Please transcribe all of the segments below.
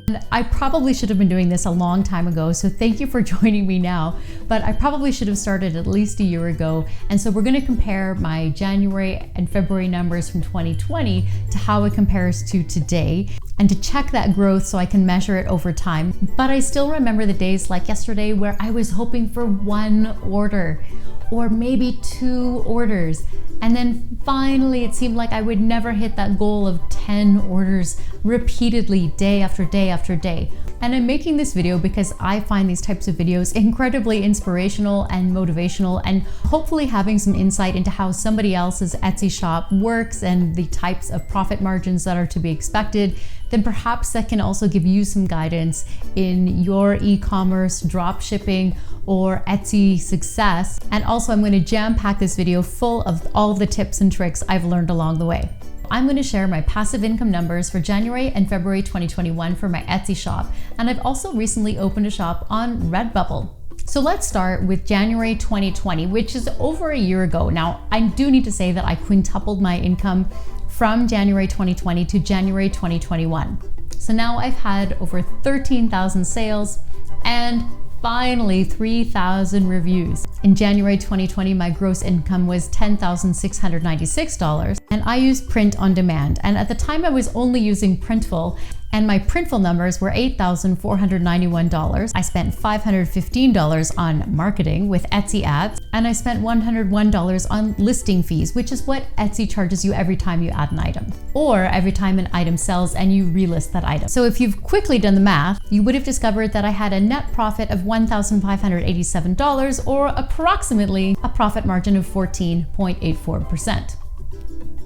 And I probably should have been doing this a long time ago, so thank you for joining me now, but I probably should have started at least a year ago. And so we're gonna compare my January and February numbers from 2020 to how it compares to today, and to check that growth so I can measure it over time. But I still remember the days like yesterday where I was hoping for 1 order or maybe 2 orders. And then finally, it seemed like I would never hit that goal of 10 orders repeatedly, day after day after day. And I'm making this video because I find these types of videos incredibly inspirational and motivational, and hopefully having some insight into how somebody else's Etsy shop works and the types of profit margins that are to be expected, then perhaps that can also give you some guidance in your e-commerce, drop shipping, or Etsy success. And also I'm going to jam-pack this video full of all the tips and tricks I've learned along the way. I'm going to share my passive income numbers for January and February 2021 for my Etsy shop. And I've also recently opened a shop on Redbubble. So let's start with January 2020, which is over a year ago. Now, I do need to say that I quintupled my income from January 2020 to January 2021. So now I've had over 13,000 sales and finally 3,000 reviews. In January 2020, my gross income was $10,696, and I used print on demand. And at the time I was only using Printful, and my Printful numbers were $8,491. I spent $515 on marketing with Etsy ads, and I spent $101 on listing fees, which is what Etsy charges you every time you add an item, or every time an item sells and you relist that item. So if you've quickly done the math, you would have discovered that I had a net profit of $1,587, or approximately a profit margin of 14.84%,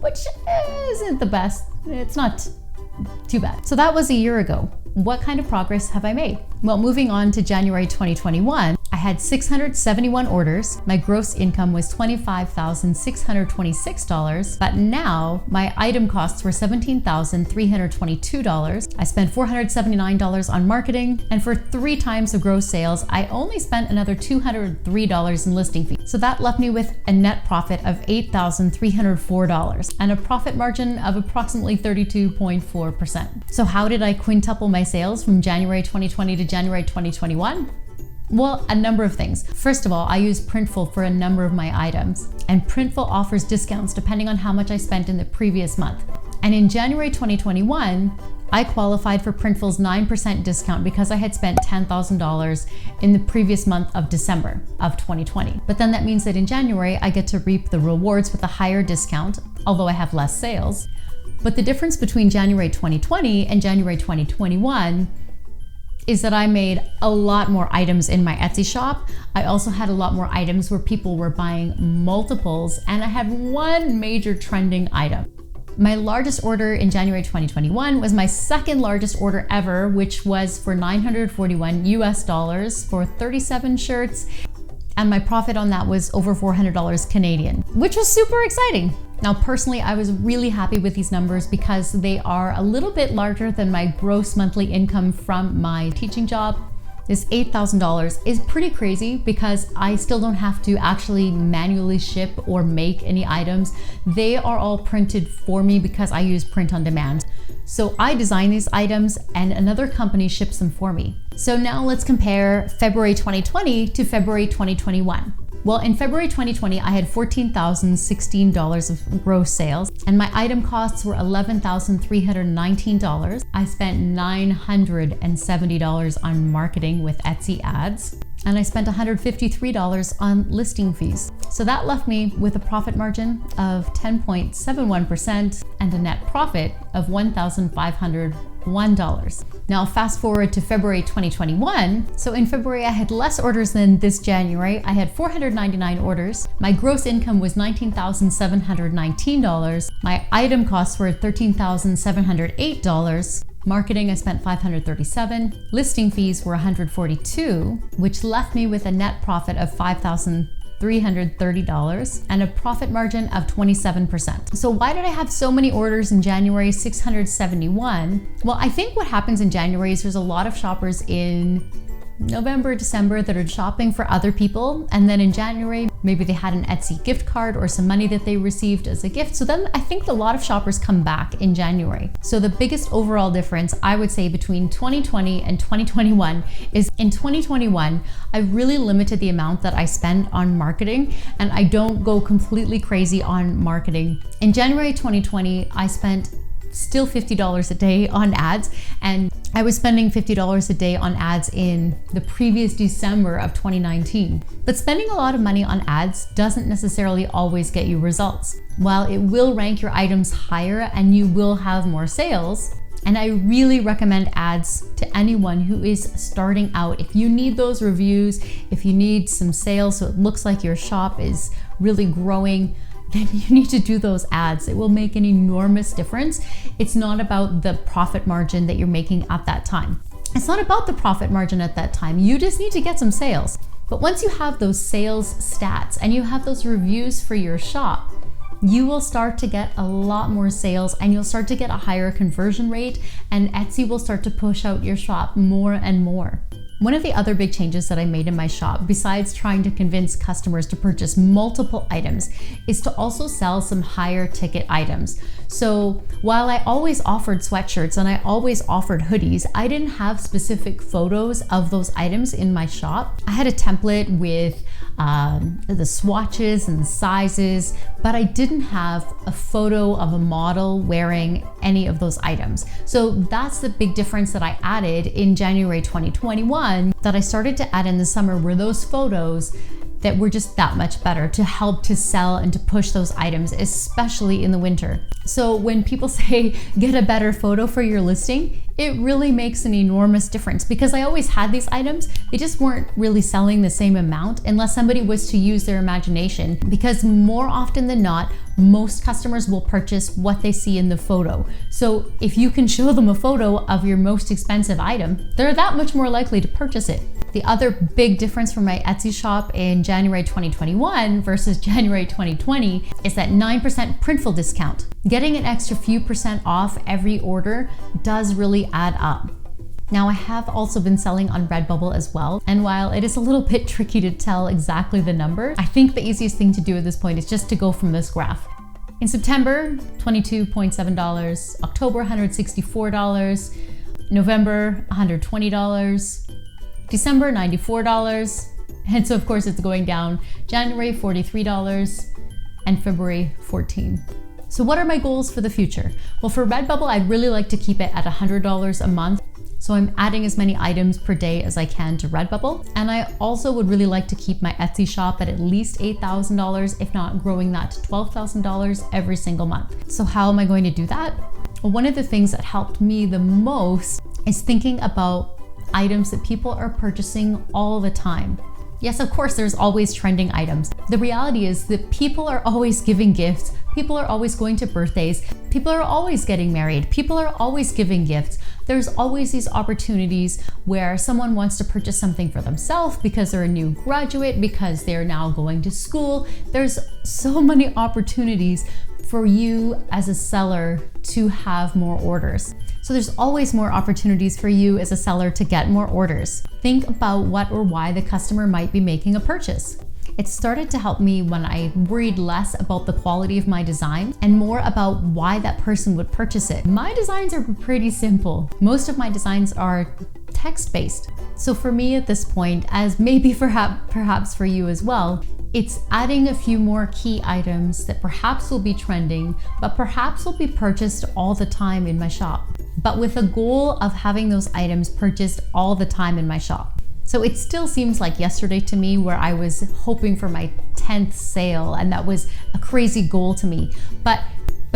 which isn't the best. It's not too bad. So that was a year ago. What kind of progress have I made? Well, moving on to January 2021, I had 671 orders. My gross income was $25,626, but now my item costs were $17,322. I spent $479 on marketing, and for 3 times the gross sales, I only spent another $203 in listing fees. So that left me with a net profit of $8,304 and a profit margin of approximately 32.4%. So how did I quintuple my sales from January 2020 to January 2021? Well, a number of things. First of all, I use Printful for a number of my items, and Printful offers discounts depending on how much I spent in the previous month. And in January 2021, I qualified for Printful's 9% discount because I had spent $10,000 in the previous month of December of 2020. But then that means that in January, I get to reap the rewards with a higher discount, although I have less sales. But the difference between January 2020 and January 2021 is that I made a lot more items in my Etsy shop. I also had a lot more items where people were buying multiples, and I had one major trending item. My largest order in January 2021 was my second largest order ever, which was for $941 US for 37 shirts. And my profit on that was over $400 Canadian, which was super exciting. Now, personally, I was really happy with these numbers because they are a little bit larger than my gross monthly income from my teaching job. This $8,000 is pretty crazy because I still don't have to actually manually ship or make any items. They are all printed for me because I use print on demand. So I design these items and another company ships them for me. So now let's compare February 2020 to February 2021. Well, in February 2020, I had $14,016 of gross sales, and my item costs were $11,319. I spent $970 on marketing with Etsy ads, and I spent $153 on listing fees. So that left me with a profit margin of 10.71% and a net profit of $1,501. Now fast forward to February 2021. So in February, I had less orders than this January. I had 499 orders. My gross income was $19,719. My item costs were $13,708. Marketing, I spent $537. Listing fees were $142, which left me with a net profit of $5,330 and a profit margin of 27%. So why did I have so many orders in January, 671? Well, I think what happens in January is there's a lot of shoppers in November, December that are shopping for other people. And then in January, maybe they had an Etsy gift card or some money that they received as a gift. So then I think a lot of shoppers come back in January. So the biggest overall difference I would say between 2020 and 2021 is in 2021, I really limited the amount that I spend on marketing, and I don't go completely crazy on marketing. In January 2020, I spent still $50 a day on ads, and I was spending $50 a day on ads in the previous December of 2019. But spending a lot of money on ads doesn't necessarily always get you results. While it will rank your items higher and you will have more sales, and I really recommend ads to anyone who is starting out. If you need those reviews, if you need some sales so it looks like your shop is really growing, then you need to do those ads. It will make an enormous difference. It's not about the profit margin that you're making at that time. It's not about the profit margin at that time. You just need to get some sales. But once you have those sales stats and you have those reviews for your shop, you will start to get a lot more sales and you'll start to get a higher conversion rate, and Etsy will start to push out your shop more and more. One of the other big changes that I made in my shop, besides trying to convince customers to purchase multiple items, is to also sell some higher ticket items. So while I always offered sweatshirts and I always offered hoodies, I didn't have specific photos of those items in my shop. I had a template with the swatches and the sizes, but I didn't have a photo of a model wearing any of those items. So that's the big difference that I added in January 2021 that I started to add in the summer, were those photos that were just that much better to help to sell and to push those items, especially in the winter. So when people say get a better photo for your listing, it really makes an enormous difference, because I always had these items, they just weren't really selling the same amount unless somebody was to use their imagination, because more often than not, most customers will purchase what they see in the photo. So if you can show them a photo of your most expensive item, they're that much more likely to purchase it. The other big difference from my Etsy shop in January 2021 versus January 2020 is that 9% printful discount. Getting an extra few percent off every order does really add up. Now, I have also been selling on Redbubble as well, and while it is a little bit tricky to tell exactly the number, I think the easiest thing to do at this point is just to go from this graph. In September, $22.7, October, $164, November, $120, December, $94, and so of course it's going down. January, $43, and February, $14. So what are my goals for the future? Well, for Redbubble, I'd really like to keep it at $100 a month. So I'm adding as many items per day as I can to Redbubble. And I also would really like to keep my Etsy shop at least $8,000, if not growing that to $12,000 every single month. So how am I going to do that? Well, one of the things that helped me the most is thinking about items that people are purchasing all the time. Yes, of course, there's always trending items. The reality is that people are always giving gifts. People are always going to birthdays. People are always getting married. People are always giving gifts. There's always these opportunities where someone wants to purchase something for themselves because they're a new graduate, because they're now going to school. There's so many opportunities for you as a seller to have more orders. So there's always more opportunities for you as a seller to get more orders. Think about what or why the customer might be making a purchase. It started to help me when I worried less about the quality of my design and more about why that person would purchase it. My designs are pretty simple. Most of my designs are text-based. So for me at this point, as maybe perhaps for you as well, it's adding a few more key items that perhaps will be trending, but perhaps will be purchased all the time in my shop, but with a goal of having those items purchased all the time in my shop. So it still seems like yesterday to me, where I was hoping for my 10th sale, and that was a crazy goal to me. But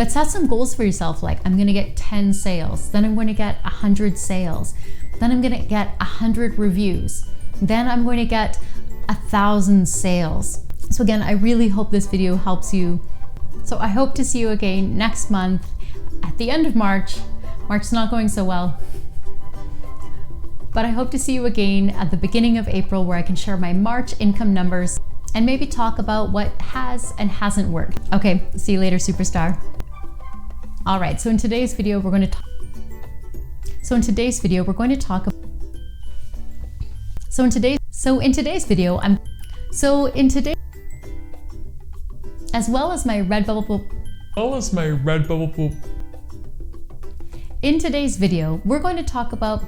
set some goals for yourself, like I'm gonna get 10 sales, then I'm gonna get 100 sales, then I'm gonna get 100 reviews, then I'm going to get 1,000 sales. So again, I really hope this video helps you. So I hope to see you again next month at the end of March. March's not going so well. But I hope to see you again at the beginning of April, where I can share my March income numbers and maybe talk about what has and hasn't worked. Okay, see you later, superstar. All right, so in today's video, we're going to talk So in today's video, as well as my Redbubble. In today's video, we're going to talk about